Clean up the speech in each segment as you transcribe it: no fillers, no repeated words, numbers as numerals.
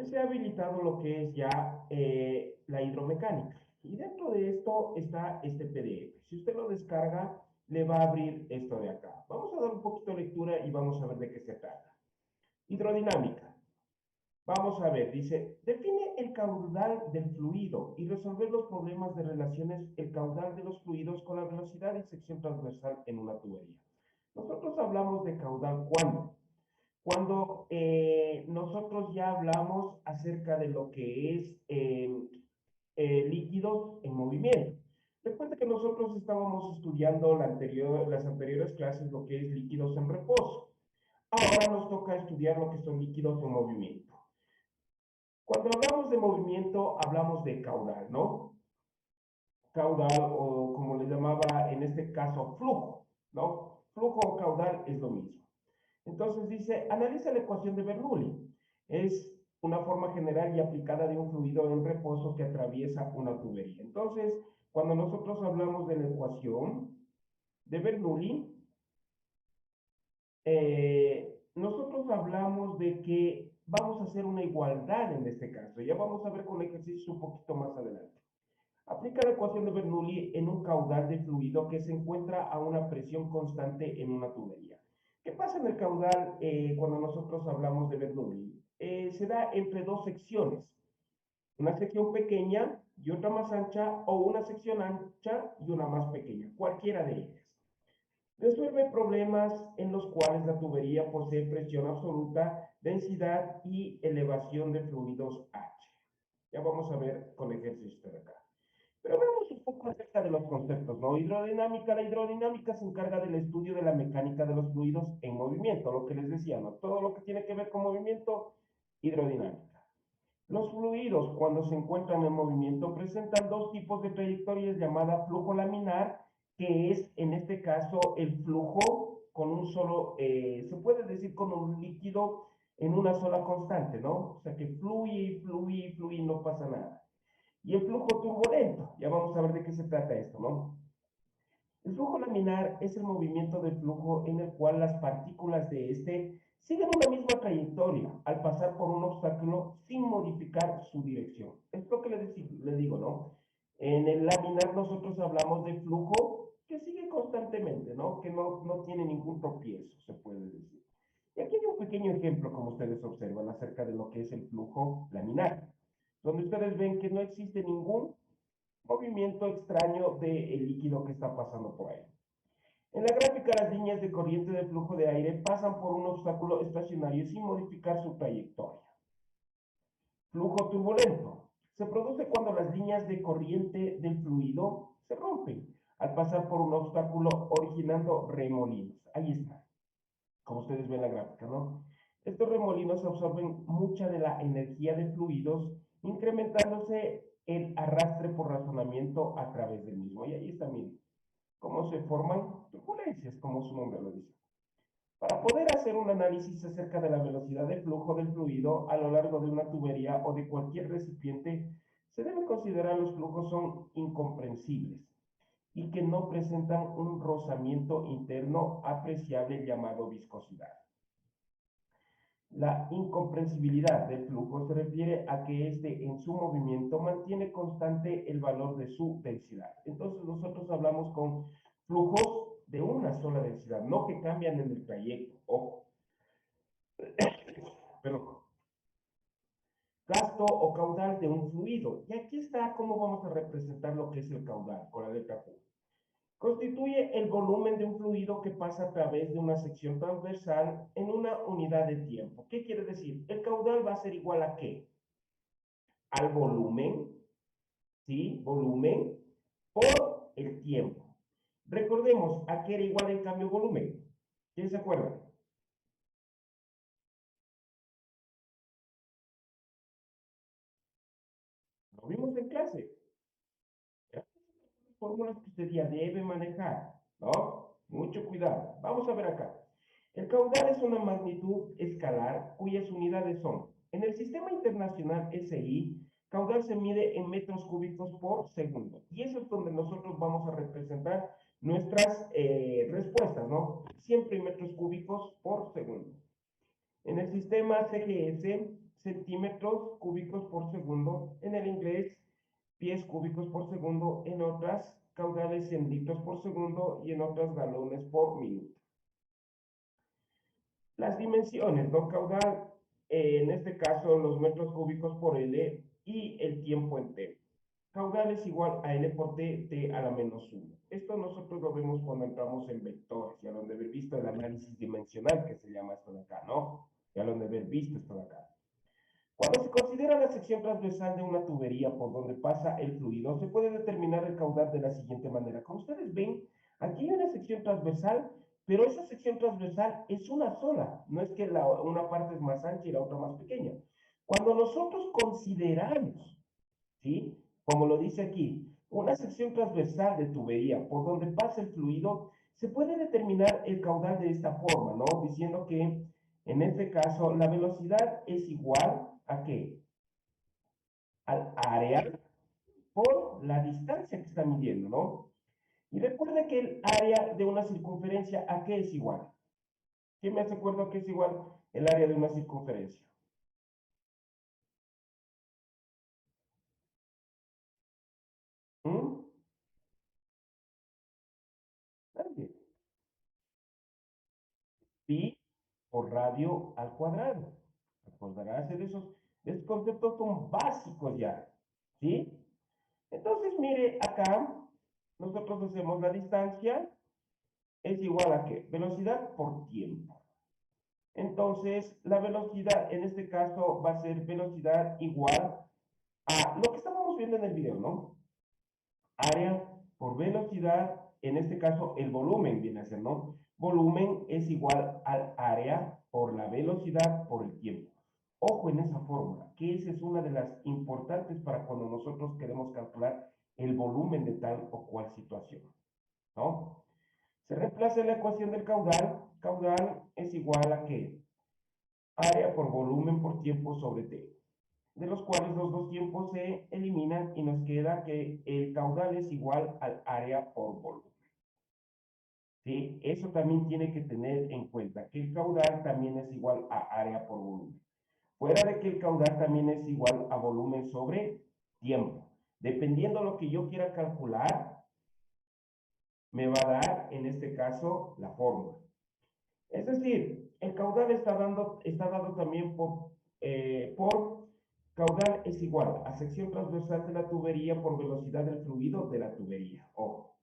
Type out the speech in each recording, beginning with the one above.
se ha habilitado lo que es ya la hidromecánica. Y dentro de esto está este PDF. Si usted lo descarga, le va a abrir esto de acá. Vamos a dar un poquito de lectura y vamos a ver de qué se trata. Hidrodinámica. Vamos a ver, dice, define el caudal del fluido y resolver los problemas de relaciones el caudal de los fluidos con la velocidad y sección transversal en una tubería. Nosotros hablamos de caudal cuando nosotros ya hablamos acerca de lo que es líquidos en movimiento. Recuerda que nosotros estábamos estudiando las anteriores clases lo que es líquidos en reposo. Ahora nos toca estudiar lo que son líquidos en movimiento. Cuando hablamos de movimiento, hablamos de caudal, ¿no? Caudal o como le llamaba en este caso flujo, ¿no? Flujo o caudal es lo mismo. Entonces dice, analiza la ecuación de Bernoulli. Es una forma general y aplicada de un fluido en reposo que atraviesa una tubería. Entonces, cuando nosotros hablamos de la ecuación de Bernoulli, nosotros hablamos de que vamos a hacer una igualdad en este caso. Ya vamos a ver con el ejercicio un poquito más adelante. Aplica la ecuación de Bernoulli en un caudal de fluido que se encuentra a una presión constante en una tubería. ¿Qué pasa en el caudal cuando nosotros hablamos de Bernoulli? Se da entre dos secciones, una sección pequeña y otra más ancha, o una sección ancha y una más pequeña, cualquiera de ellas. Resuelve problemas en los cuales la tubería posee presión absoluta, densidad y elevación de fluidos H. Ya vamos a ver con el ejercicio de acá. Pero veamos un poco acerca de los conceptos, ¿no? Hidrodinámica. La hidrodinámica se encarga del estudio de la mecánica de los fluidos en movimiento, lo que les decía, ¿no? Todo lo que tiene que ver con movimiento, hidrodinámica. Los fluidos, cuando se encuentran en movimiento, presentan dos tipos de trayectorias llamada flujo laminar, que es, en este caso, el flujo con un solo, se puede decir con un líquido en una sola constante, ¿no? O sea, que fluye, fluye, fluye, no pasa nada. Y el flujo turbulento, ya vamos a ver de qué se trata esto, ¿no? El flujo laminar es el movimiento del flujo en el cual las partículas de este siguen una misma trayectoria al pasar por un obstáculo sin modificar su dirección. Es lo que le digo, ¿no? En el laminar nosotros hablamos de flujo que sigue constantemente, ¿no? Que no tiene ningún tropiezo, se puede decir. Y aquí hay un pequeño ejemplo, como ustedes observan, acerca de lo que es el flujo laminar, donde ustedes ven que no existe ningún movimiento extraño del líquido que está pasando por ahí. En la gráfica, las líneas de corriente de flujo de aire pasan por un obstáculo estacionario sin modificar su trayectoria. Flujo turbulento. Se produce cuando las líneas de corriente del fluido se rompen al pasar por un obstáculo originando remolinos. Ahí está, como ustedes ven en la gráfica, ¿no? Estos remolinos absorben mucha de la energía de fluidos, incrementándose el arrastre por razonamiento a través del mismo. Y ahí está, miren, cómo se forman turbulencias, como su nombre lo dice. Para poder hacer un análisis acerca de la velocidad de flujo del fluido a lo largo de una tubería o de cualquier recipiente, se debe considerar los flujos son incomprensibles y que no presentan un rozamiento interno apreciable llamado viscosidad. La incomprensibilidad del flujo se refiere a que éste en su movimiento mantiene constante el valor de su densidad. Entonces nosotros hablamos con flujos de una sola densidad, no que cambian en el trayecto. Ojo. Pero gasto o caudal de un fluido. Y aquí está cómo vamos a representar lo que es el caudal con la letra Q. Constituye el volumen de un fluido que pasa a través de una sección transversal en una unidad de tiempo. ¿Qué quiere decir? El caudal va a ser igual a ¿qué? Al volumen, ¿sí? Volumen por el tiempo. Recordemos, ¿a qué era igual en cambio volumen? ¿Quién se acuerda? Lo vimos en clase. Fórmulas que usted ya debe manejar, ¿no? Mucho cuidado. Vamos a ver acá. El caudal es una magnitud escalar cuyas unidades son, en el sistema internacional SI, caudal se mide en metros cúbicos por segundo. Y eso es donde nosotros vamos a representar nuestras respuestas, ¿no? Siempre en metros cúbicos por segundo. En el sistema CGS centímetros cúbicos por segundo, en el inglés pies cúbicos por segundo, en otras caudales en litros por segundo y en otras galones por minuto. Las dimensiones, ¿no? Caudal, en este caso los metros cúbicos por L y el tiempo en T. Caudal es igual a L por T, T a la menos 1. Esto nosotros lo vemos cuando entramos en vectores, ya lo han de haber visto el análisis dimensional, que se llama esto de acá, ¿no? Ya lo han de haber visto esto de acá. Cuando se considera la sección transversal de una tubería por donde pasa el fluido, se puede determinar el caudal de la siguiente manera. Como ustedes ven, aquí hay una sección transversal, pero esa sección transversal es una sola. No es que una parte es más ancha y la otra más pequeña. Cuando nosotros consideramos, ¿sí? Como lo dice aquí, una sección transversal de tubería por donde pasa el fluido, se puede determinar el caudal de esta forma, ¿no? Diciendo que en este caso la velocidad es igual a ¿qué? Al área por la distancia que está midiendo, ¿no? Y recuerda que el área de una circunferencia, ¿a qué es igual? ¿Quién me hace acuerdo a qué es igual el área de una circunferencia? ¿Mm? Nadie. Pi por radio al cuadrado. Recordarás de esos conceptos son básicos ya, ¿sí? Entonces, mire, acá nosotros hacemos la distancia, es igual a ¿qué? Velocidad por tiempo. Entonces, la velocidad en este caso va a ser velocidad igual a lo que estábamos viendo en el video, ¿no? Área por velocidad, en este caso el volumen viene a ser, ¿no? Volumen es igual al área por la velocidad por el tiempo. Ojo en esa fórmula, que esa es una de las importantes para cuando nosotros queremos calcular el volumen de tal o cual situación, ¿no? Se reemplaza la ecuación del caudal. Caudal es igual a ¿qué? Área por volumen por tiempo sobre T, de los cuales los dos tiempos se eliminan y nos queda que el caudal es igual al área por volumen. ¿Sí? Eso también tiene que tener en cuenta, que el caudal también es igual a área por volumen. Fuera de que el caudal también es igual a volumen sobre tiempo. Dependiendo de lo que yo quiera calcular, me va a dar, en este caso, la fórmula. Es decir, el caudal está dado también por caudal es igual a sección transversal de la tubería por velocidad del fluido de la tubería. Ojo.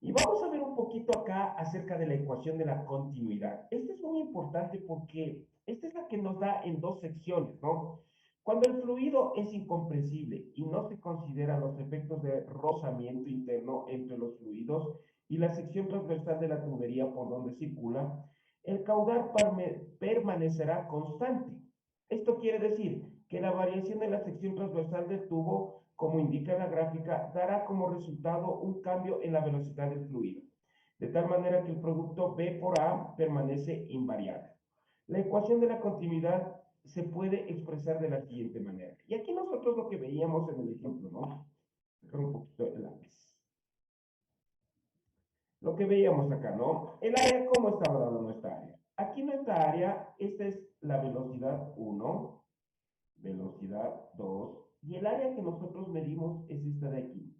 Y vamos a ver un poquito acá acerca de la ecuación de la continuidad. Esta es muy importante porque esta es la que nos da en dos secciones, ¿no? Cuando el fluido es incompresible y no se consideran los efectos de rozamiento interno entre los fluidos y la sección transversal de la tubería por donde circula, el caudal permanecerá constante. Esto quiere decir que la variación de la sección transversal del tubo, como indica la gráfica, dará como resultado un cambio en la velocidad del fluido, de tal manera que el producto B por A permanece invariable. La ecuación de la continuidad se puede expresar de la siguiente manera. Y aquí nosotros lo que veíamos en el ejemplo, ¿no? Sacar un poquito el lápiz. Lo que veíamos acá, ¿no? El área, ¿cómo estaba dando nuestra área? Aquí nuestra área, esta es la velocidad 1, velocidad 2, y el área que nosotros medimos es esta de aquí.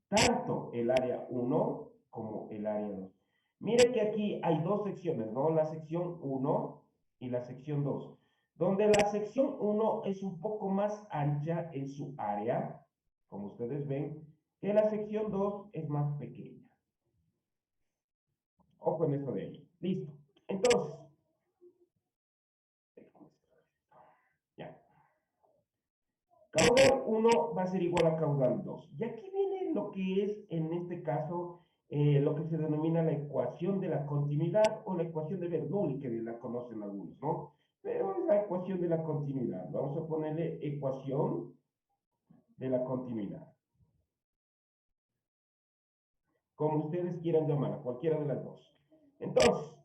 Tanto el área 1 como el área 2. Mire que aquí hay dos secciones, ¿no? La sección 1 y la sección 2, donde la sección 1 es un poco más ancha en su área, como ustedes ven, que la sección 2 es más pequeña. Ojo en esto de ahí. Listo. Entonces, ya. Caudal 1 va a ser igual a caudal 2. Y aquí viene lo que es, en este caso, lo que se denomina la ecuación de la continuidad o la ecuación de Bernoulli, que la conocen algunos, ¿no? Pero es la ecuación de la continuidad. Vamos a ponerle ecuación de la continuidad. Como ustedes quieran llamarla, cualquiera de las dos. Entonces,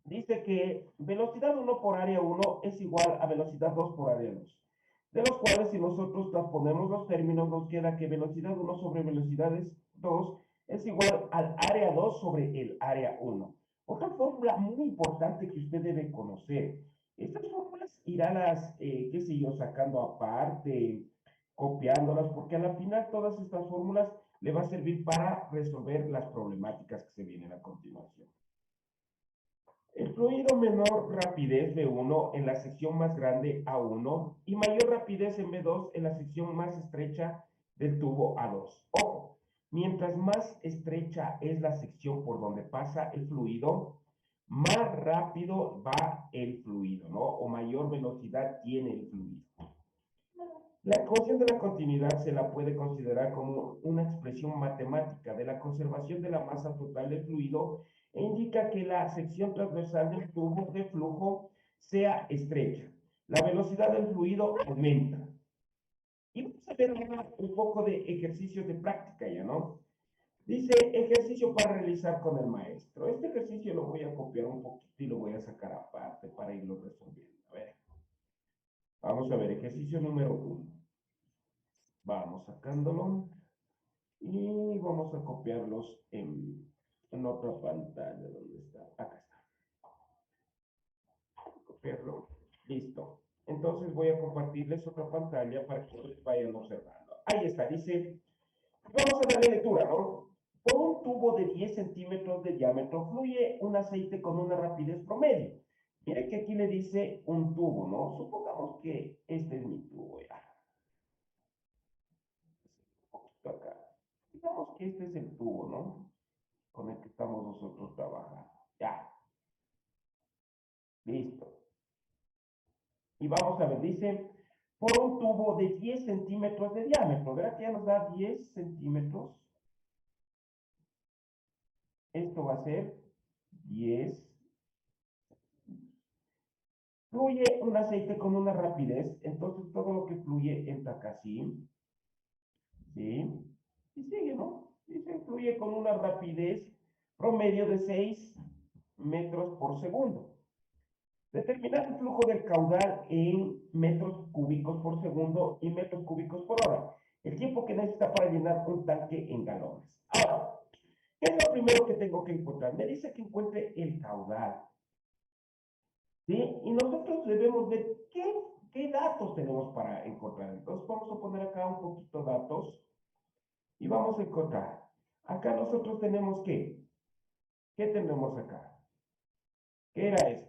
dice que velocidad 1 por área 1 es igual a velocidad 2 por área 2. De los cuales, si nosotros transponemos los términos, nos queda que velocidad 1 sobre velocidad 2 es igual al área 2 sobre el área 1. Otra fórmula fórmula muy importante que usted debe conocer. Estas fórmulas irá las, qué sé yo, sacando aparte, copiándolas, porque a la final todas estas fórmulas le va a servir para resolver las problemáticas que se vienen a continuación. El fluido menor rapidez B1 en la sección más grande A1 y mayor rapidez en B2 en la sección más estrecha del tubo A2. Ojo, mientras más estrecha es la sección por donde pasa el fluido, más rápido va el fluido, ¿no? O mayor velocidad tiene el fluido. La ecuación de la continuidad se la puede considerar como una expresión matemática de la conservación de la masa total del fluido e indica que la sección transversal del tubo de flujo sea estrecha. La velocidad del fluido aumenta. Y vamos a ver ahora un poco de ejercicios de práctica ya, ¿no? Dice ejercicio para realizar con el maestro. Este ejercicio lo voy a copiar un poquito y lo voy a sacar aparte para irlo resolviendo. A ver. Vamos a ver, ejercicio número 1. Vamos sacándolo y vamos a copiarlos en otra pantalla. ¿Dónde está? Acá está. Copiarlo. Listo. Entonces voy a compartirles otra pantalla para que ustedes vayan observando. Ahí está, dice, vamos a darle lectura, ¿no? Por un tubo de 10 centímetros de diámetro fluye un aceite con una rapidez promedio. Mire que aquí le dice un tubo, ¿no? Supongamos que este es mi tubo ya. Un poquito acá. Digamos que este es el tubo, ¿no? Con el que estamos nosotros trabajando. Ya. Listo. Y vamos a ver, dice, por un tubo de 10 centímetros de diámetro. ¿Verdad que ya nos da 10 centímetros? Esto va a ser 10. Fluye un aceite con una rapidez, entonces todo lo que fluye entra acá así. ¿Sí? Y sigue, ¿no? Dice, fluye con una rapidez promedio de 6 metros por segundo. Determinar el flujo del caudal en metros cúbicos por segundo y metros cúbicos por hora. El tiempo que necesita para llenar un tanque en galones. Ahora, ¿qué es lo primero que tengo que encontrar? Me dice que encuentre el caudal. ¿Sí? Y nosotros debemos ver qué datos tenemos para encontrar. Entonces vamos a poner acá un poquito datos y vamos a encontrar. Acá nosotros tenemos ¿qué tenemos acá? ¿Qué era esto?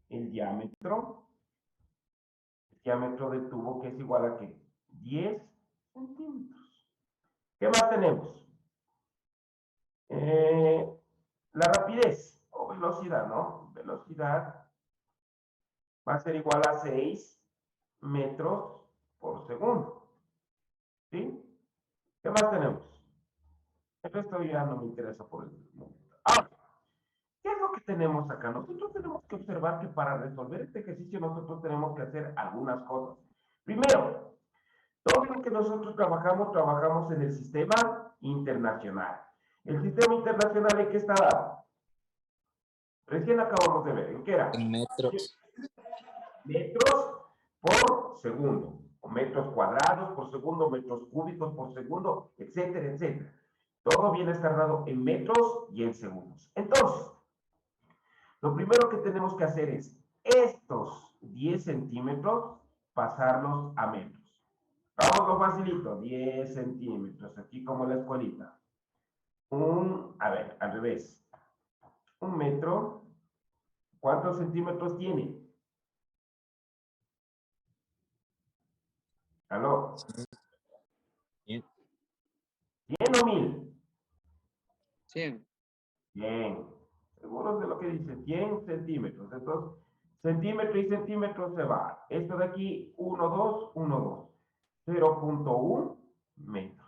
El diámetro del tubo, que es igual a ¿qué? 10 centímetros. ¿Qué más tenemos? La rapidez o velocidad, ¿no? Velocidad va a ser igual a 6 metros por segundo. ¿Sí? ¿Qué más tenemos? El resto ya no me interesa por el momento. Ahora, ¿qué es lo que tenemos acá? Nosotros tenemos que observar que para resolver este ejercicio nosotros tenemos que hacer algunas cosas. Primero, todo lo que nosotros trabajamos en el sistema internacional. El sistema internacional, ¿en qué está dado? Recién acabamos de ver, ¿en qué era? En metros. Metros por segundo, o metros cuadrados por segundo, metros cúbicos por segundo, etcétera, etcétera. Todo viene a estar dado en metros y en segundos. Entonces, lo primero que tenemos que hacer es estos 10 centímetros pasarlos a metros. Vamos lo facilito, 10 centímetros, aquí como la escuelita. A ver, al revés. Un metro, ¿cuántos centímetros tiene? ¿Aló? 100. ¿100 o 1000? 100. Bien. Seguros de lo que dice, 100 centímetros. Entonces, centímetro y centímetro se va. Esto de aquí, 1, 2, 1, 2. 0.1 metros.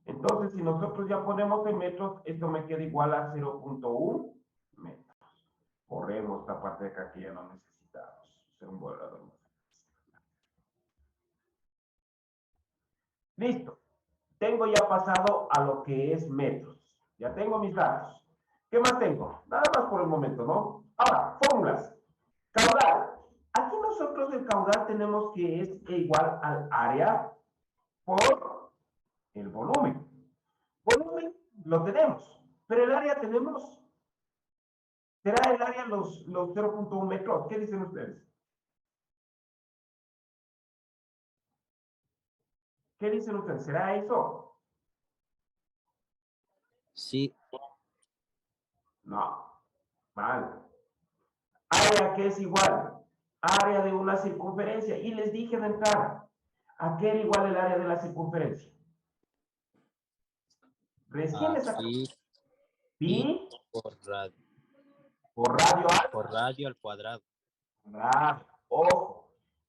Entonces, si nosotros ya ponemos en metros, esto me queda igual a 0.1 metros. Corremos esta parte de acá que ya no necesitamos. Hacer un borrador. Listo. Tengo ya pasado a lo que es metros. Ya tengo mis datos. ¿Qué más tengo? Nada más por el momento, ¿no? Ahora, fórmulas. Caudal. Aquí nosotros el caudal tenemos que es igual al área por el volumen. Volumen lo tenemos, pero el área tenemos ¿Será el área los 0.1 metros? ¿Qué dicen ustedes? ¿Qué dicen ustedes? ¿Será eso? Sí. No, mal. Área que es igual, área de una circunferencia. Y les dije de entrada, ¿a qué era igual el área de la circunferencia? Recién A les acabo. pi, pi Pi por radio, por radio por radio al cuadrado. Ojo,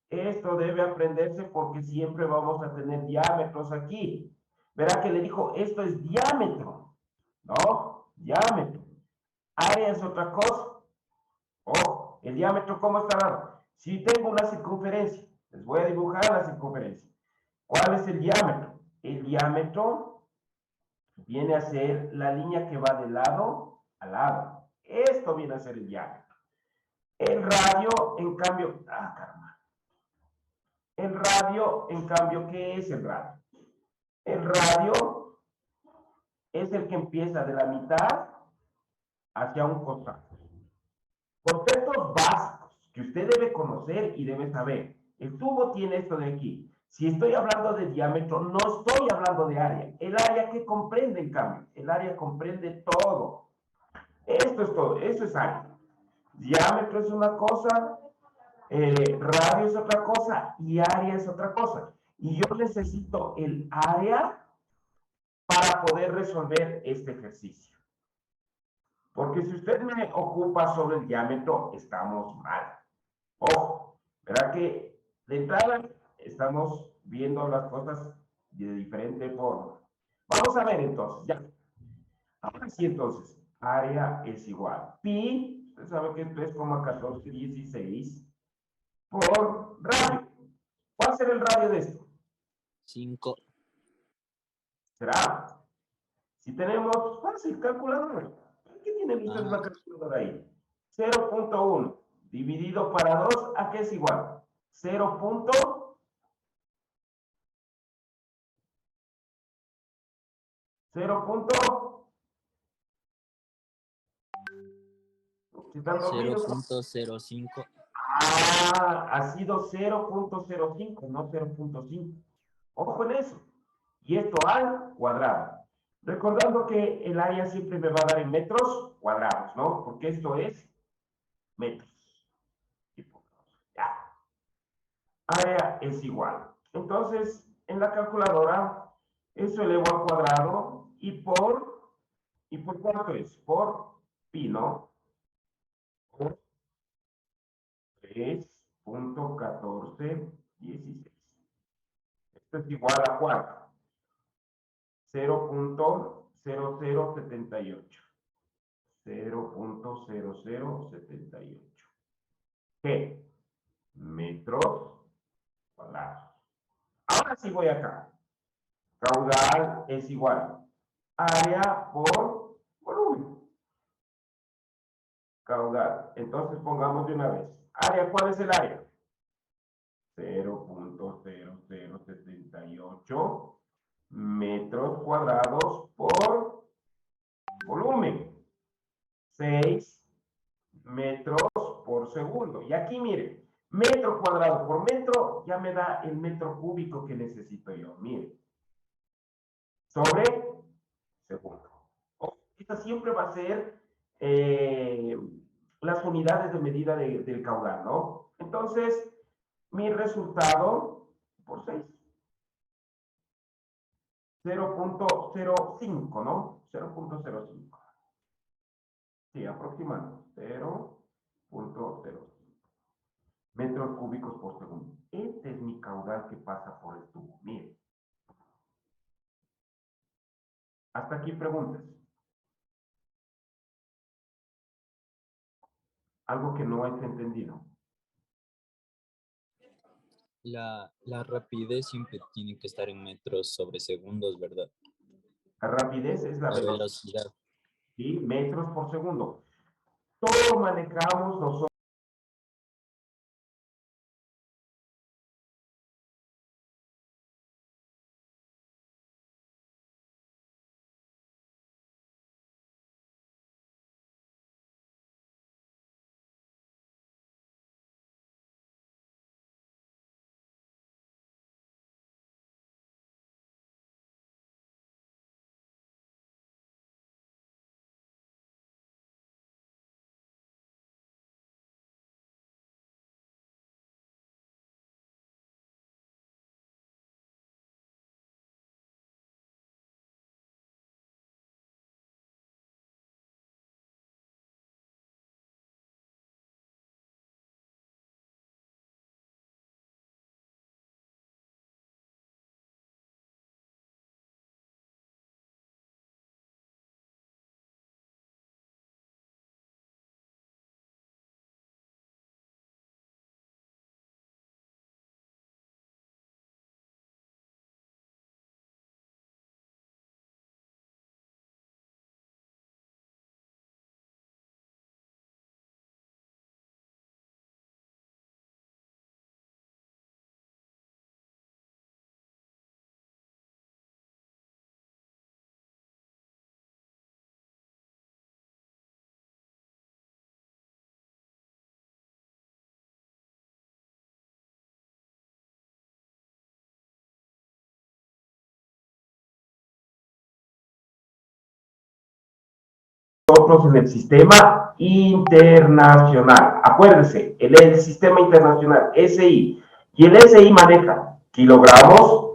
esto debe aprenderse porque siempre vamos a tener diámetros aquí. Verá que le dijo, esto es diámetro, ¿no? Diámetro. Área es otra cosa. Ojo, el diámetro, ¿cómo está dado? Si tengo una circunferencia, les voy a dibujar la circunferencia. ¿Cuál es el diámetro? El diámetro viene a ser la línea que va de lado a lado. Esto viene a ser el diámetro. El radio, en cambio, caramba. El radio, en cambio, ¿qué es el radio? El radio es el que empieza de la mitad hacia un costado. Conceptos básicos que usted debe conocer y debe saber. El tubo tiene esto de aquí. Si estoy hablando de diámetro, no estoy hablando de área. El área que comprende, en cambio, el área comprende todo. Esto es todo, eso es área. Diámetro es una cosa, radio es otra cosa y área es otra cosa. Y yo necesito el área para poder resolver este ejercicio. Porque si usted me ocupa sobre el diámetro, estamos mal. Ojo, ¿verdad que de entrada estamos viendo las cosas de diferente forma? Vamos a ver entonces, ya. Ahora sí entonces, área es igual. Pi, usted sabe que es 3,1416 por radio. ¿Cuál será el radio de esto? 5. Será, si tenemos, fácil, calculadora. ¿Qué tienen ustedes la calculadora ahí? 0.1 dividido para 2, ¿a qué es igual? 0. 0. Si están dormidos. 0.05. Ha sido 0.05, no 0.5. Ojo en eso. Y esto al cuadrado. Recordando que el área siempre me va a dar en metros cuadrados, ¿no? Porque esto es metros. Ya. Área es igual. Entonces, en la calculadora, eso elevo al cuadrado ¿y por cuánto es? Por pi, ¿no? Por 3.1416. Esto es igual a cuánto? 0.0078. 0.0078. ¿Qué? Metros cuadrados. Ahora sí voy acá. Caudal es igual. Área por volumen. Caudal. Entonces pongamos de una vez. Área, ¿cuál es el área? 0.0078 metros cuadrados por volumen. 6 metros por segundo. Y aquí mire, metro cuadrado por metro ya me da el metro cúbico que necesito yo. Mire, sobre segundo. Esta siempre va a ser las unidades de medida del caudal, ¿no? Entonces, mi resultado por 6. 0.05, ¿no? 0.05. Sí, aproximando. 0.05 metros cúbicos por segundo. Este es mi caudal que pasa por el tubo. Mire. Hasta aquí preguntas. Algo que no es entendido. La rapidez siempre tiene que estar en metros sobre segundos, ¿verdad? La rapidez es la La velocidad. velocidad. ¿Sí? Metros por segundo. Todo manejamos nosotros. nosotros en el sistema internacional. Acuérdense, el sistema internacional, SI. Y el SI maneja kilogramos,